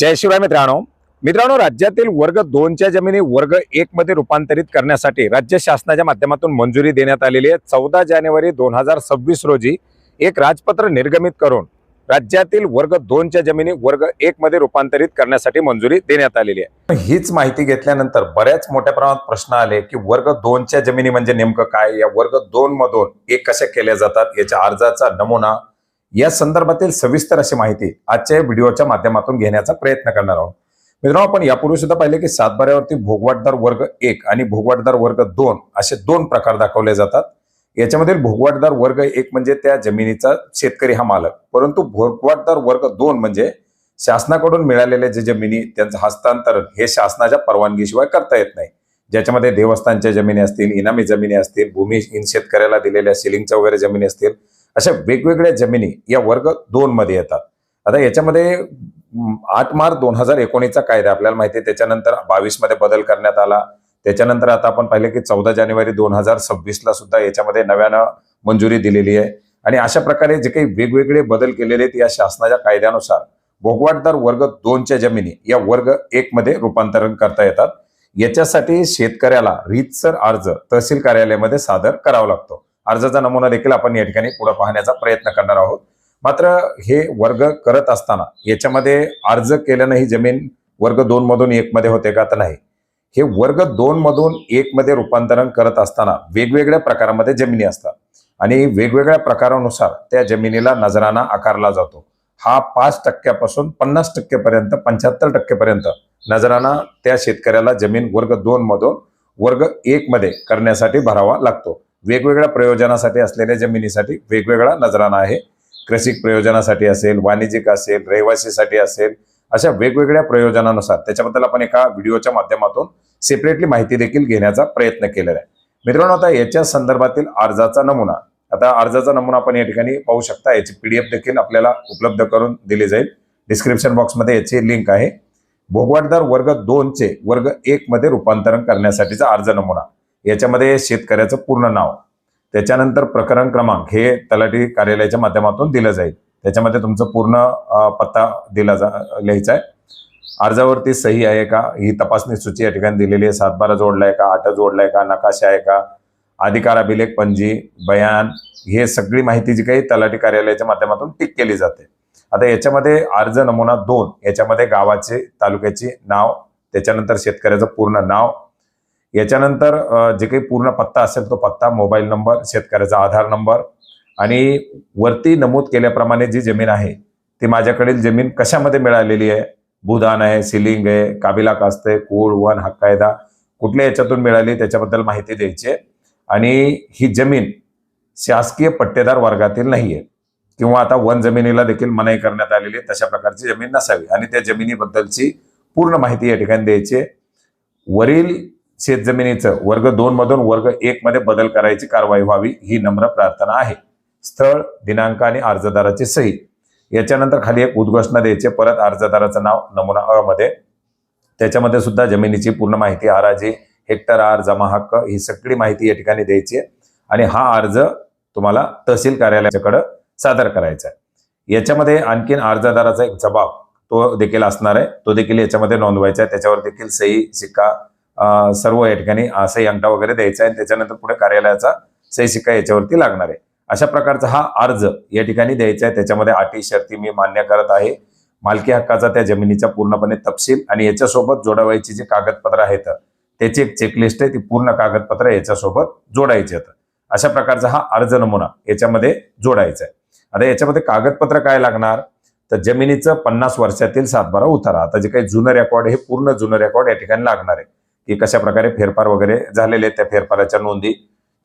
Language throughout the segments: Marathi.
जय शिवराय मित्रांनो राज्यातील वर्ग 2च्या जमिनी वर्ग 1 मध्ये रूपांतरित करण्यासाठी राज्य शासनाच्या माध्यमातून मंजुरी देण्यात आलेली आहे। 14 जानेवारी 2026 रोजी एक राजपत्र निर्गमित करून राज्यातील वर्ग 2च्या जमिनी वर्ग 1 मध्ये रूपांतरित करण्यासाठी मंजुरी देण्यात आलेली आहे। हीच माहिती घेतल्यानंतर बऱ्याच मोठ्या प्रमाणात प्रश्न आले की वर्ग 2च्या जमिनी म्हणजे नेमकं काय, या वर्ग 2 मधून एक कशा केल्या जातात, याच्या अर्जाचा नमुना, या संदर्भातील सविस्तर अशी माहिती आजच्या व्हिडिओच्या माध्यमातून घेण्याचा प्रयत्न करणार आहोत। मित्रांनो, आपण यापूर्वी सुद्धा पाहिले की सातबाऱ्यावरती भोगवाटदार वर्ग 1 आणि भोगवाटदार वर्ग 2 असे दोन प्रकार दाखवले जातात। याच्यामधील भोगवाटदार वर्ग 1 म्हणजे त्या जमिनीचा शेतकरी हा मालक, परंतु भोगवाटदार वर्ग 2 म्हणजे शासनाकडून मिळालेल्या जे जमिनी त्यांचं हस्तांतरण हे शासनाच्या परवानगीशिवाय करता येत नाही। ज्याच्यामध्ये देवस्थानच्या जमिनी असतील, इनामी जमिनी असतील, भूमिहीन शेतकऱ्याला दिलेल्या सिलिंगच्या वगैरे जमिनी असतील, अशा वेगवेगळ्या जमिनी या वर्ग 2 मध्ये येतात। आता याच्यामध्ये 8 मार्च 2019चा कायदा आपल्याला माहिती आहे, त्याच्यानंतर 22 मध्ये बदल करण्यात आला। त्याच्यानंतर आता आपण पाहिले की 14 जानेवारी 2026 ला सुद्धा याच्यामध्ये नव्यानं मंजुरी दिलेली आहे। आणि अशा प्रकारे जे काही वेगवेगळे बदल केलेले आहेत या शासनाच्या कायद्यानुसार भोगवाटदार वर्ग 2च्या जमिनी या वर्ग 1 मध्ये रूपांतरण करता येतात। याच्यासाठी शेतकऱ्याला रीतसर अर्ज तहसील कार्यालयामध्ये सादर करावा लागतो। अर्जाचा नमुना देखील आपण या ठिकाणी पुढे पाहण्याचा प्रयत्न करणार आहोत। मात्र हे वर्ग करत असताना याच्यामध्ये अर्ज केल्याने ही जमीन वर्ग 2 मधून 1 मध्ये होते का, तर नाही। हे वर्ग 2 मधून 1 मध्ये रूपांतरण करत असताना वेगवेगळ्या प्रकारामध्ये जमिनी असतात आणि वेगवेगळ्या प्रकारानुसार त्या जमिनीला नजराना आकारला जातो। हा 5% पासून 50% पर्यंत 75% पर्यंत नजराना त्या शेतकऱ्याला जमीन वर्ग 2 मधून वर्ग 1 मध्ये करण्यासाठी भरावा लागतो। वेगवेगळ्या प्रयोजनासाठी असलेल्या जमिनीसाठी वेगवेगळा नजराना आहे। कृषी प्रयोजनासाठी असेल, वाणिज्यिक असेल, रहिवासीसाठी असेल, अशा वेगवेगळ्या प्रयोजनानुसार त्याच्याबद्दल आपण एका व्हिडिओच्या माध्यमातून सेपरेटली माहिती देखील घेण्याचा प्रयत्न केलेला आहे। मित्रांनो, आता याच्या संदर्भातील अर्जाचा नमुना, आता अर्जाचा नमुना आपण या ठिकाणी पाहू शकता। याची PDF देखील आपल्याला उपलब्ध करून दिली जाईल। डिस्क्रिप्शन बॉक्समध्ये याची लिंक आहे। भोगवाटदार वर्ग 2 चे वर्ग 1 मध्ये रूपांतरण करण्यासाठीचा अर्ज नमुना, याच्यामध्ये शेतकऱ्याचं पूर्ण नाव, त्याच्यानंतर प्रकरण क्रमांक हे तलाठी कार्यालयाच्या माध्यमातून दिलं जाईल। त्याच्यामध्ये तुमचं पूर्ण पत्ता लिहायचा आहे। अर्जावरती सही आहे का, ही तपासणी सूची या ठिकाणी दिलेली आहे। 7/12 जोडलाय का, 8 जोडलाय का, नकाशा आहे का, अधिकार अभिलेख पंजी, बयान, हे सगळी माहिती जी काही तलाठी कार्यालयाच्या माध्यमातून टिक केली जाते। आता याच्यामध्ये अर्ज नमुना 2 याच्यामध्ये गावाचे, तालुक्याचे नाव, त्याच्यानंतर शेतकऱ्याचं पूर्ण नाव, याच्यानंतर जे काही पूर्ण पत्ता असेल तो पत्ता, मोबाईल नंबर, शेतकऱ्याचा आधार नंबर, आणि वरती नमूद केल्याप्रमाणे जी जमीन आहे ती माझ्याकडील जमीन कशामध्ये मिळालेली आहे, भूदान आहे, सिलिंग आहे, काबिला कास्त आहे, कूड, वन, हक्कायदा, कुठल्या याच्यातून मिळाली त्याच्याबद्दल माहिती द्यायची। आणि ही जमीन शासकीय पट्टेदार वर्गातील नाहीये किंवा आता वन जमिनीला देखील मनाई करण्यात आलेली आहे, तशा प्रकारची जमीन नसावी आणि त्या जमिनीबद्दलची पूर्ण माहिती या ठिकाणी द्यायची। वरील शेतजमिनीचं वर्ग 2 मधून वर्ग 1 मध्ये बदल करायची कारवाई व्हावी ही नम्र प्रार्थना आहे। स्थळ, दिनांक आणि अर्जदाराची सही, याच्यानंतर खाली एक उद्घोषणा द्यायची। परत अर्जदाराचं नाव नमुना अ मध्ये, त्याच्यामध्ये सुद्धा जमिनीची पूर्ण माहिती, हराजी, हेक्टर आर, जमा हक्क, ही सगळी माहिती या ठिकाणी द्यायची आणि हा अर्ज तुम्हाला तहसील कार्यालयाकडे सादर करायचा आहे। याच्यामध्ये आणखीन अर्जदाराचा एक जबाब तो देखील असणार आहे, तो देखील याच्यामध्ये नोंदवायचा आहे। त्याच्यावर देखील सही, शिक्का, सर्व या ठिकाणी सही अंगठा वगैरे द्यायचा आहे। त्याच्यानंतर पुढे कार्यालयाचा सही शिक्का याच्यावरती लागणार आहे। अशा प्रकारचा हा अर्ज या ठिकाणी द्यायचा आहे। त्याच्यामध्ये अटी शर्ती मी मान्य करत आहे, मालकी हक्काचा त्या जमिनीचा पूर्णपणे तपशील आणि याच्यासोबत जोडावायची जी कागदपत्र आहेत त्याची एक चेकलिस्ट आहे, ती पूर्ण कागदपत्र याच्यासोबत जोडायची आहेत। अशा प्रकारचा हा अर्ज नमुना याच्यामध्ये जोडायचा आहे। आता याच्यामध्ये कागदपत्र काय लागणार, तर जमिनीचं 50 वर्षातील 7/12 उतारा। आता जे काही जुनं रेकॉर्ड, हे पूर्ण जुनं रेकॉर्ड या ठिकाणी लागणार आहे की कशा प्रकारे फेरफार वगैरे झालेले त्या फेरफाराच्या नोंदी,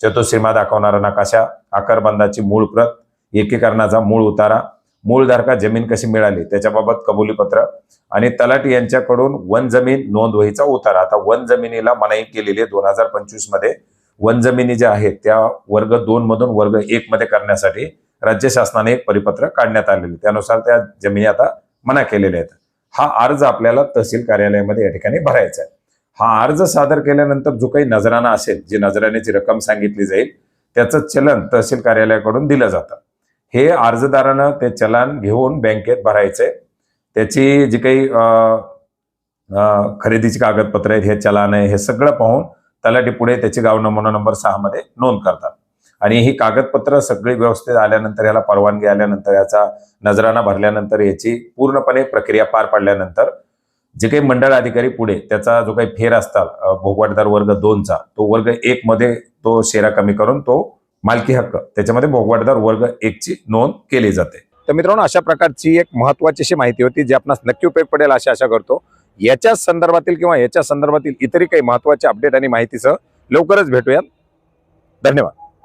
चतुर्सीमा दाखवणारा नकाशा, आकारबंदाची मूळ प्रत, एकीकरणाचा मूळ उतारा, मूळधारका जमीन कशी मिळाली त्याच्याबाबत कबुलीपत्र आणि तलाठी यांच्याकडून वन जमीन नोंद वहीचा उतारा। आता वन जमिनीला मनाई केलेली आहे 2025 मध्ये। वन जमिनी ज्या आहेत त्या वर्ग 2 मधून वर्ग 1 मध्ये करण्यासाठी राज्य शासनाने एक परिपत्र काढण्यात आलेले, त्यानुसार त्या जमिनी आता मना केलेल्या आहेत। हा अर्ज आपल्याला तहसील कार्यालयामध्ये या ठिकाणी भरायचा आहे। हा अर्ज सादर केल्यानंतर जो काही नजराना असेल, जी नजराण्याची रक्कम सांगितली जाईल, त्याचं चलन तहसील कार्यालयाकडून दिलं जातं। हे अर्जदारानं ते चलन घेऊन बँकेत भरायचंय। त्याची जी काही खरेदीची कागदपत्र आहेत, हे चलान आहे, हे सगळं पाहून तलाठी पुढे त्याची गाव नमुना नंबर 6 मध्ये नोंद करतात. आणि ही कागदपत्र सगळी व्यवस्थित आल्यानंतर, याला परवानगी आल्यानंतर, याचा नजराना भरल्यानंतर, याची पूर्णपणे प्रक्रिया पार पडल्यानंतर जे काही मंडळ अधिकारी पुढे त्याचा जो काही फेर असतात भोगवाटदार वर्ग 2चा, तो वर्ग 1 मध्ये तो शेरा कमी करून तो मालकी हक्क त्याच्यामध्ये भोगवाटदार वर्ग 1 ची नोंद केली जाते. तर मित्रांनो, अशा प्रकारची एक महत्त्वाची अशी माहिती होती जी आपणास नक्की उपयोग पडेल अशी आशा करतो. याच्या संदर्भातील किंवा याच्या संदर्भातील इतरही काही महत्त्वाचे अपडेट आणि माहितीसह लवकरच भेटूयात. धन्यवाद.